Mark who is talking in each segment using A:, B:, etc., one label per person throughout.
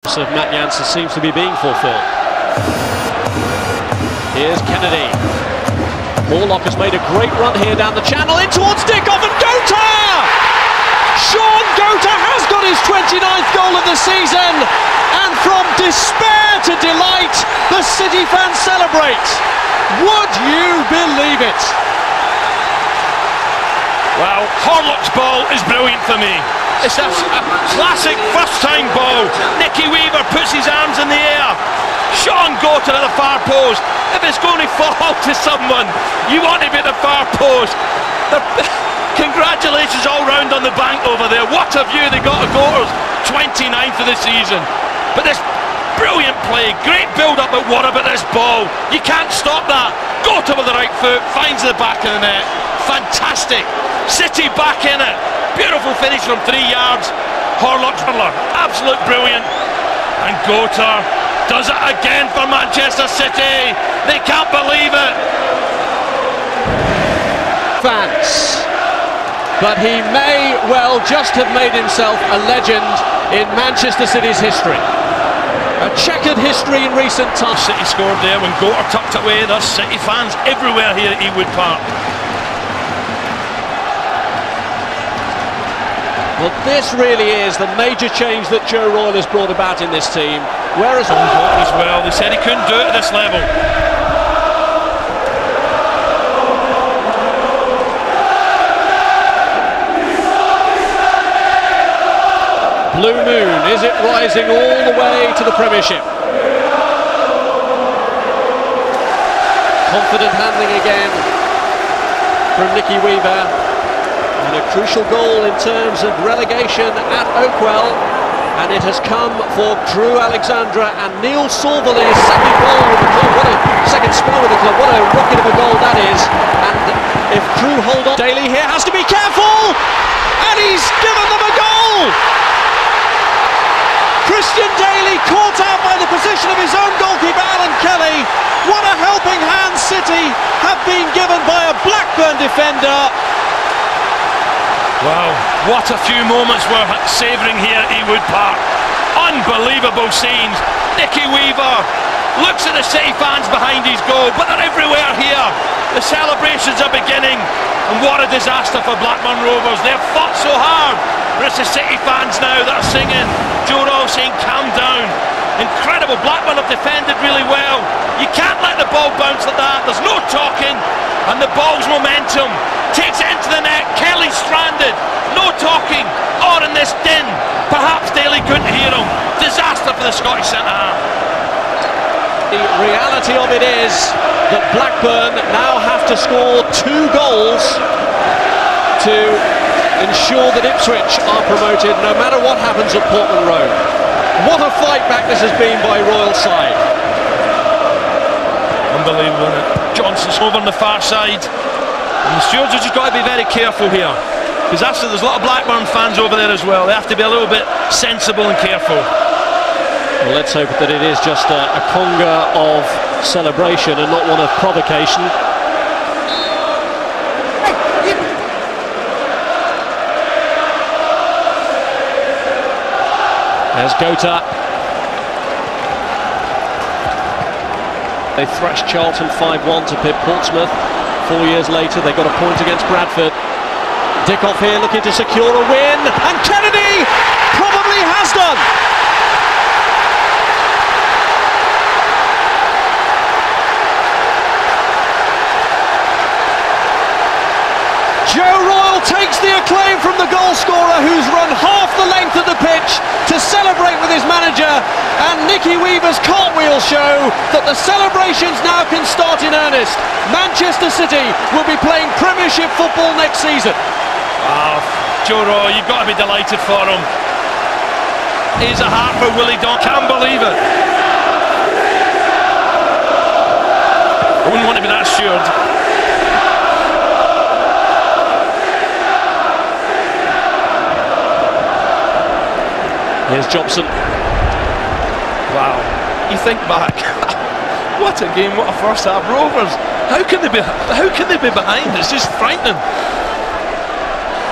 A: Of Matt Jansen seems to be being fulfilled. Here's Kennedy. Morlock has made a great run here down the channel in towards Dickoff, and Gota! Sean Gota has got his 29th goal of the season, and from despair to delight, the City fans celebrate. Would you believe it?
B: Well, Horlock's ball is brilliant for me. It's a classic first-time ball. Nicky Weaver puts his arms in the air. Sean Gota at the far post. If it's going to fall to someone, you want to be at the far post. Congratulations all round on the bank over there. What a view they got of Gota's 29th of the season. But this brilliant play, great build-up, but what about this ball? You can't stop that. Gota with the right foot, finds the back of the net. Fantastic. City back in it. Beautiful finish from 3 yards. Horlock's absolute brilliant. And Gota does it again for Manchester City. They can't believe it.
A: Fans. But he may well just have made himself a legend in Manchester City's history. A checkered history in recent times.
B: City scored there when Gota tucked away. There's City fans everywhere here at Ewood Park.
A: Well, this really is the major change that Joe Royle has brought about in this team. Whereas
B: as well, they said he couldn't do it at this level.
A: Blue Moon, is it rising all the way to the Premiership? Confident handling again from Nicky Weaver. And a crucial goal in terms of relegation at Oakwell, and it has come for Drew Alexandra and Neil Sorville in his second goal with the club. What a second spell with the club, what a rocket of a goal that is. And if Crew hold on, Daly here has to be careful, and he's given them a goal. Christian Daly caught out by the position of his own goalkeeper Alan Kelly. What a helping hand City have been given by a Blackburn defender.
B: Wow, what a few moments we're savouring here at Ewood Park. Unbelievable scenes. Nicky Weaver looks at the City fans behind his goal, but they're everywhere here. The celebrations are beginning, and what a disaster for Blackburn Rovers. They've fought so hard, but it's the City fans now that are singing. Joe Royle saying calm down. Incredible, Blackburn have defended really well. You can't let the ball bounce like that. There's no talking, and the ball's momentum takes it into the net. Kelly stranded, no talking, or in this din, perhaps Daly couldn't hear him. Disaster for the Scottish centre-half.
A: The reality of it is that Blackburn now have to score 2 goals to ensure that Ipswich are promoted, no matter what happens at Portman Road. What a fight back this has been by Royal's side.
B: Unbelievable, isn't it? Johnson's over on the far side. And the stewards have just got to be very careful here, because there's a lot of Blackburn fans over there as well. They have to be a little bit sensible and careful.
A: Well, let's hope that it is just a conga of celebration and not one of provocation. There's Gota. They thrashed Charlton 5-1 to pip Portsmouth. 4 years later, they got a point against Bradford. Dickoff here looking to secure a win, and Kennedy probably has done. Joe Royle takes the acclaim from the goal scorer, who's run half the length of the pitch to celebrate with his manager, and Nicky Weaver's cartwheels show that the celebrations now can start in earnest. Manchester City will be playing Premiership football next season.
B: Wow, Joe Royle, you've got to be delighted for him. He's a heart for Willie Don, can't believe it. I wouldn't want to be that assured.
A: Here's Jobson.
B: Wow, you think back. What a game, what a first half. Rovers, how can they be behind? It's just frightening.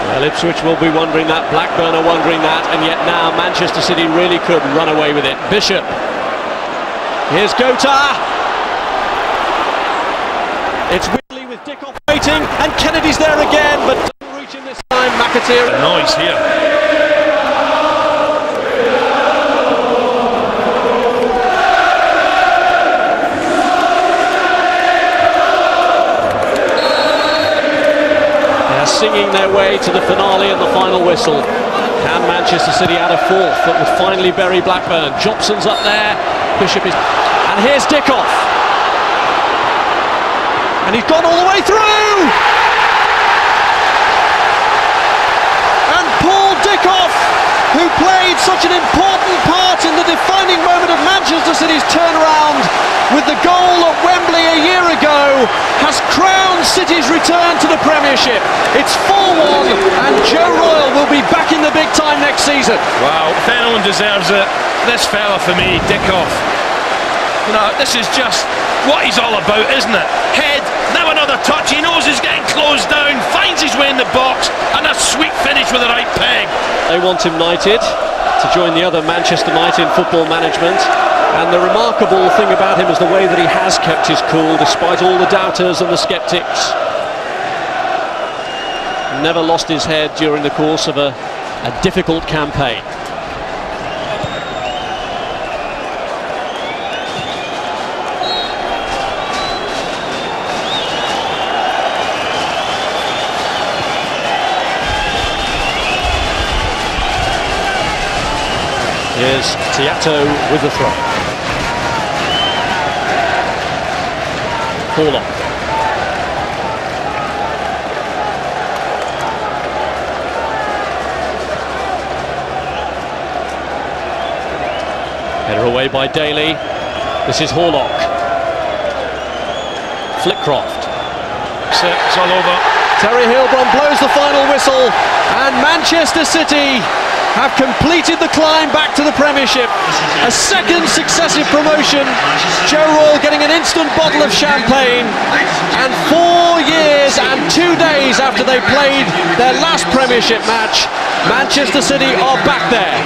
A: Well, Well, Ipswich will be wondering that, Blackburn are wondering that, and yet now Manchester City really could run away with it. Bishop. Here's Gota. It's Whitley with Dickoff waiting, and Kennedy's there again, but doesn't reach him this time. McAteer.
B: Noise here.
A: Singing their way to the finale and the final whistle. Can Manchester City add a fourth that would finally bury Blackburn? Jobson's up there, Bishop is... And here's Dickoff. And he's gone all the way through! And Paul Dickoff, who played such an important part in the defining moment of Manchester City's turnaround with the goal at Wembley a year ago, has crowned City's return to the Premiership. It's 4-1 and Joe Royle will be back in the big time next season.
B: Wow, if anyone deserves it, this fella for me, Dickoff. You know, this is just what he's all about, isn't it? Head, now another touch, he knows he's getting closed down, finds his way in the box, and a sweet finish with the right peg.
A: They want him knighted to join the other Manchester Knight in football management. And the remarkable thing about him is the way that he has kept his cool despite all the doubters and the sceptics. Never lost his head during the course of a difficult campaign. Here's Tiato with the throw. Horlock. Header away by Daly. This is Horlock. Flitcroft.
B: It's all over.
A: Terry Hilbron blows the final whistle, and Manchester City have completed the climb back to the Premiership. A second successive promotion. Joe Royle getting an instant bottle of champagne. And 4 years and 2 days after they played their last Premiership match, Manchester City are back there.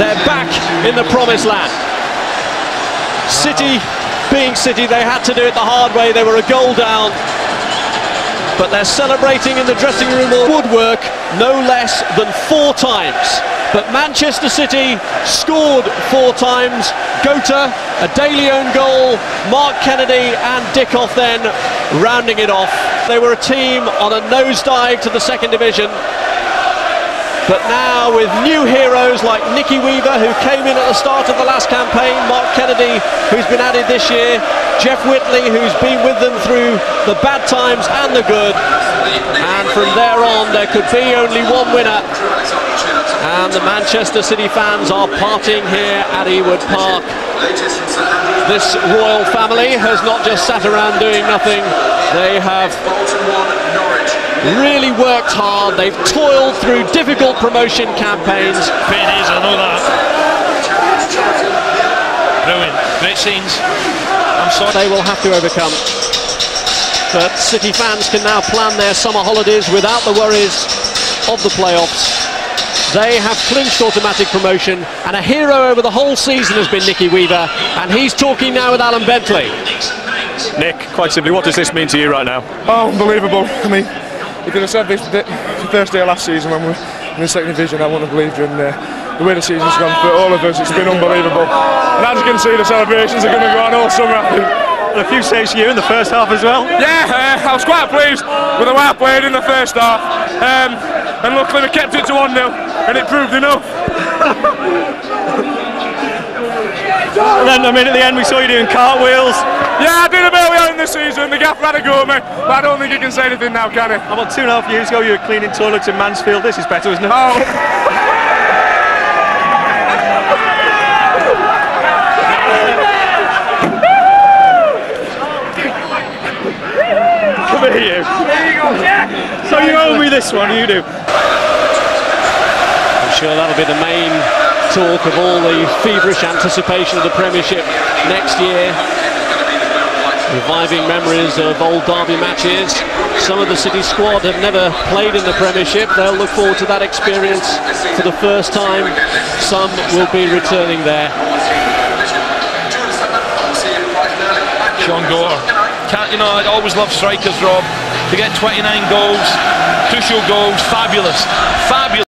A: They're back in the promised land. City being City, they had to do it the hard way. They were a goal down. But they're celebrating in the dressing room or woodwork no less than 4 times. But Manchester City scored 4 times. Gota, a Daly own goal, Mark Kennedy and Dickoff then rounding it off. They were a team on a nosedive to the second division. But now with new heroes like Nicky Weaver, who came in at the start of the last campaign, Mark Kennedy, who's been added this year, Jeff Whitley, who's been with them through the bad times and the good. And from there on, there could be only one winner. And the Manchester City fans are partying here at Ewood Park. This royal family has not just sat around doing nothing. They have really worked hard. They've toiled through difficult promotion campaigns.
B: Pennies, I know that. Brilliant, great scenes. I'm sorry.
A: They will have to overcome. But City fans can now plan their summer holidays without the worries of the playoffs. They have clinched automatic promotion, and a hero over the whole season has been Nicky Weaver, and he's talking now with Alan Bentley.
C: Nick, quite simply, what does this mean to you right now?
D: Oh, unbelievable. I mean, you could have said this the first day of last season when we were in the second division, I wouldn't have believed you, and the way the season's gone for all of us, it's been unbelievable. And as you can see, the celebrations are going to go on all summer, I think.
C: A few saves for you in the first half as well?
D: Yeah, I was quite pleased with the way I played in the first half. And luckily we kept it to 1-0, and it proved enough.
C: And then, I mean, at the end we saw you doing cartwheels.
D: Yeah, I did a bit of it in this season. The gaffer had a go at me, but I don't think he can say anything now, can he?
C: About 2.5 years ago you were cleaning toilets in Mansfield. This is better, isn't it?
D: Oh.
C: Come here, you. There you go, yeah. So you owe me this one, you do.
A: I'm sure that'll be the main talk of all the feverish anticipation of the Premiership next year. Reviving memories of old derby matches. some of the City squad have never played in the Premiership. They'll look forward to that experience for the first time. Some will be returning there.
B: Sean Gore, I always love strikers, Rob. To get 29 goals, crucial goals, fabulous, fabulous.